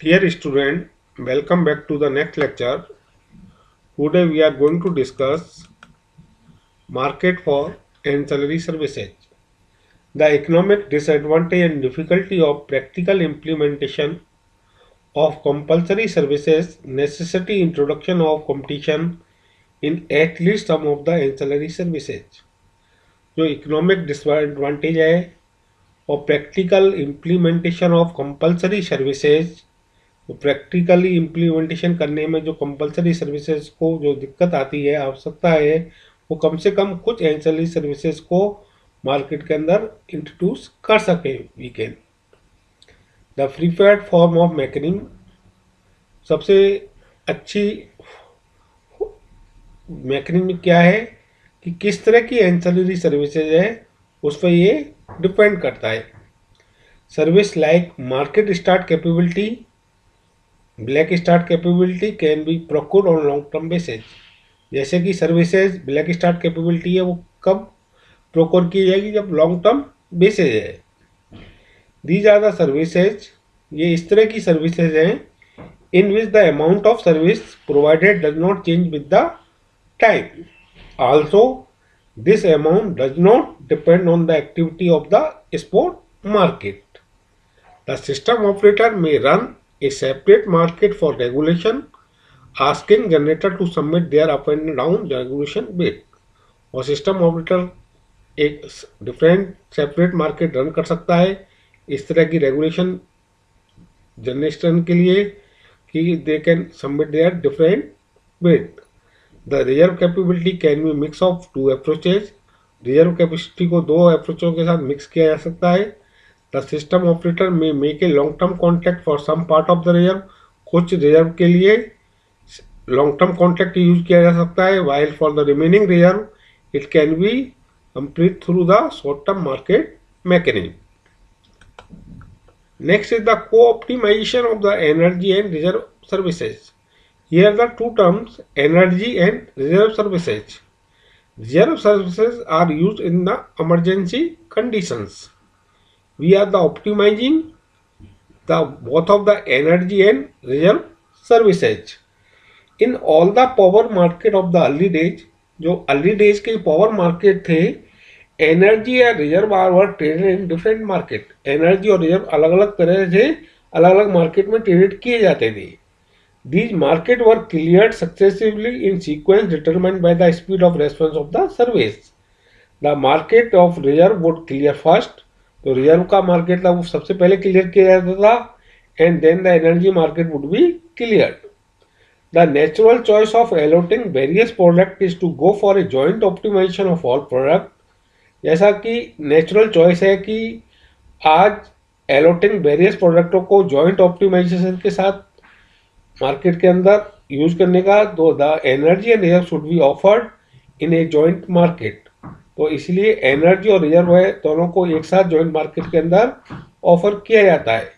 Dear student, welcome back to the next lecture. Today we are going to discuss market for ancillary services. The economic disadvantage and difficulty of practical implementation of compulsory services necessity introduction of competition in at least some of the ancillary services. जो economic disadvantage है और practical implementation of compulsory services, तो practically implementation करने में जो compulsory services को जो दिक्कत आती है, आवश्यकता है, वो कम से कम कुछ एंसिलरी सर्विसेज को मार्केट के अंदर इंट्रोड्यूस कर सके we can. The preferred form of मैकेनिंग, सबसे अच्छी मैकेनिंग क्या है कि किस तरह की एंसिलरी सर्विसेज है, उस पर ये डिपेंड करता है। Service like market start capability, black start capability can B procured on long term basis. जैसे कि सर्विसेज ब्लैक स्टार्ट कैपेबिलिटी है, वो कब प्रोक्योर की जाएगी? जब लॉन्ग टर्म बेसिस है। दीज आर द सर्विसेज, ये इस तरह की सर्विसेज हैं in which the amount of service provided does not change with the time. Also this amount does not depend on the activity of the spot market. The system operator may run a separate market for regulation, asking generator to submit their up and down regulation bid। और system operator एक different separate market run कर सकता है इस तरह की regulation generation के लिए कि they can submit their different bid. The reserve capability can be mix of two approaches. Reserve capacity को दो अप्रोचों के साथ मिक्स किया जा सकता है। The system operator may make a long term contract for some part of the reserve, कुछ reserve के लिए लॉन्ग टर्म कॉन्ट्रैक्ट यूज किया जा सकता है, while for the remaining reserve it can be complete through the short term market mechanism. Next is the co-optimisation of the energy and reserve services. Here the two terms energy and reserve services. Reserve services are used in the emergency conditions. We are the optimizing the both of the energy and reserve services. In all the power market of the early days, जो early days के power market थे, energy या reserve were traded in different market. Energy और reserve अलग अलग तरह से अलग अलग मार्केट में ट्रेडेड किए जाते थे। These markets were cleared successively in sequence determined by the speed of response of the service. The market of reserve would clear first, तो रिजर्व का मार्केट था वो सबसे पहले क्लियर किया जाता था, and then the energy market would be cleared. The natural choice of allotting various product is to go for a joint optimisation of all product. जैसा कि नेचुरल चॉइस है कि आज अलॉटिंग वेरियस प्रोडक्टों को जॉइंट ऑप्टिमाइजेशन के साथ market के अंदर यूज करने का, तो the energy and reserve should be offered in a joint market. तो इसलिए एनर्जी और रिजर्व है दोनों को एक साथ जॉइंट मार्केट के अंदर ऑफर किया जाता है।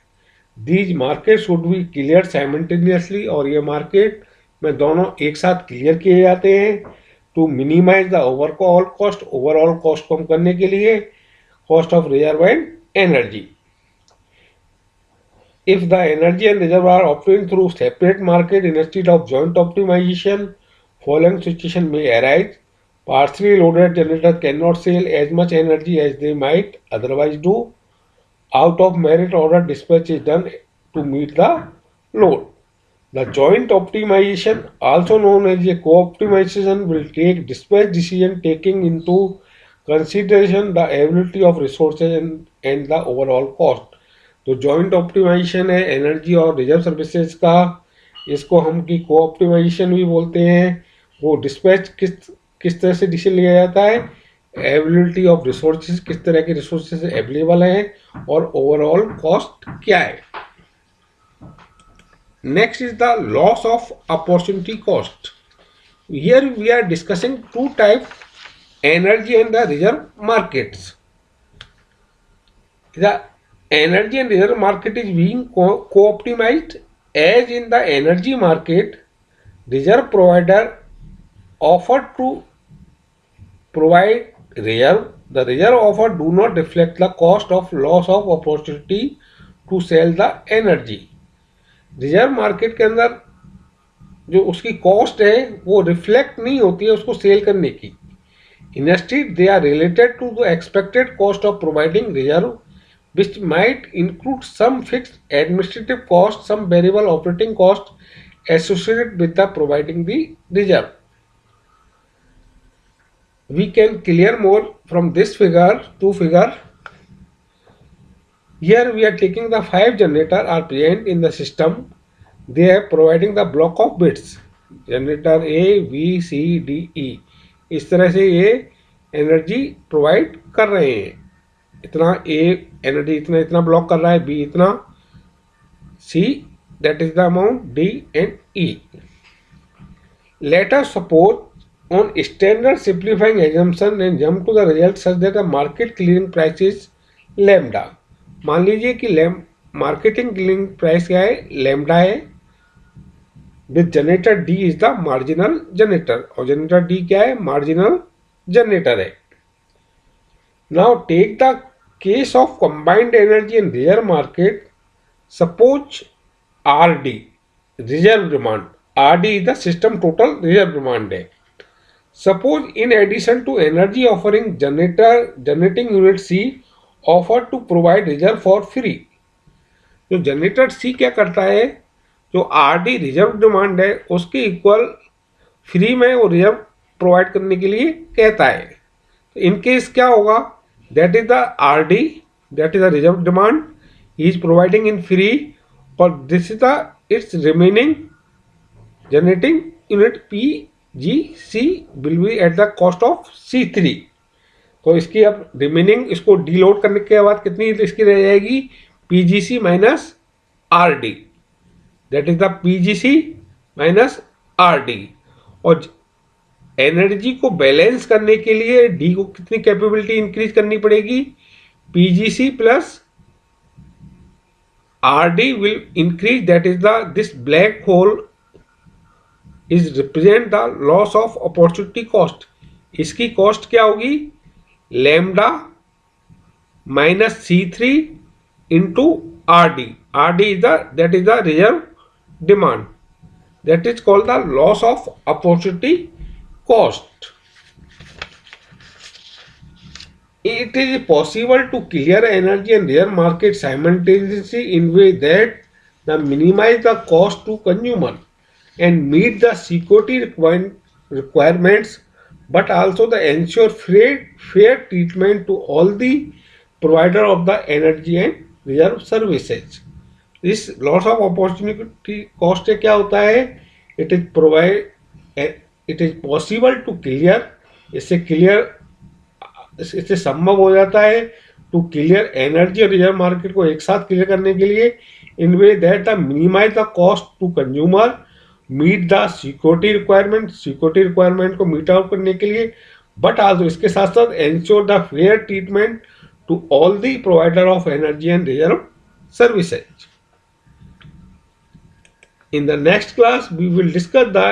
These market should be clear simultaneously, और ये मार्केट में दोनों एक साथ क्लियर किए जाते हैं to minimise the overall cost. Overall cost कम करने के लिए cost of reserve and energy. If the energy and reserve are obtained through separate market instead of joint optimization, following situation may arise. Partially loaded generators cannot sell as much energy as they might otherwise do. Out of merit order dispatch is done to meet the load. The joint optimization, also known as a co-optimization, will take dispatch decision taking into consideration the availability of resources and the overall cost. तो joint optimisation है energy और reserve services का, इसको हम की को optimisation भी बोलते हैं। वो डिस्पैच किस तरह से डिसीजन लिया जाता है, अवेलेबिलिटी ऑफ रिसोर्सेज, किस तरह के रिसोर्सेज अवेलेबल हैं और ओवरऑल कॉस्ट क्या है। Next is the loss of opportunity cost. Here we are discussing two type, energy and the reserve markets. Energy and reserve market is being co-optimized, as in the energy market, reserve provider offered to provide reserve. The reserve offer do not reflect the cost of loss of opportunity to sell the energy. Reserve market के अंदर जो उसकी cost है वो reflect नहीं होती है उसको सेल करने की. Instead, they are related to the expected cost of providing reserve, which might include some fixed administrative cost, some variable operating cost associated with the providing the reserve. We can clear more from this figure, two figure. Here we are taking the 5 generator are present in the system. They are providing the block of bits. Generator A B C D E इस तरह से ये energy provide कर रहे हैं. इतना ए energy इतना इतना ब्लॉक कर रहा है, बी इतना, C that is the amount, D and E. Let us suppose on standard simplifying assumption and jump to the result such that the market clearing price is lambda. मान लीजिए कि marketing clearing price क्या है, lambda है. With generator D is the marginal generator, और generator D क्या है, marginal generator है. Now take the case of combined energy in reserve market. Suppose R D reserve demand, R D is the system total reserve demand है. Suppose in addition to energy offering generating unit C offer to provide reserve for free. जो generator C क्या करता है, जो are D reserve demand है उसके equal free में वो रिजर्व प्रोवाइड करने के लिए कहता है. तो इन केस क्या होगा, that is the R D, that is the reserve demand he is providing in free, और this is the its remaining generating unit P G C will be at the cost of C three. तो इसकी अब remaining इसको deload करने के बाद कितनी इसकी रह जाएगी, P G C minus R D, that is the PGC minus R D. और एनर्जी को बैलेंस करने के लिए डी को कितनी कैपेबिलिटी इंक्रीज करनी पड़ेगी, PGC plus R D will increase, that is the this black hole is represent the loss of opportunity cost. इसकी कॉस्ट क्या होगी, lambda minus C three into R D. R D is the that is the reserve demand, that is called the loss of opportunity cost. It is possible to clear energy and reserve market simultaneously in way that the minimize the cost to consumer and meet the security requirements, but also the ensure fair treatment to all the provider of the energy and reserve services. इस loss of opportunity cost क्या होता है, it is possible to clear, इससे संभव हो जाता है to clear energy और रिजर्व मार्केट को एक साथ क्लियर करने के लिए in way that the minimise the cost to consumer, meet the security requirement को मीट आउट करने के लिए, बट आल्सो इसके साथ साथ ensure the fair treatment to all the provider of energy and reserve services. In the next class, we will discuss the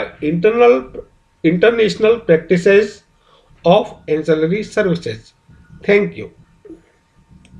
international practices of ancillary services. Thank you.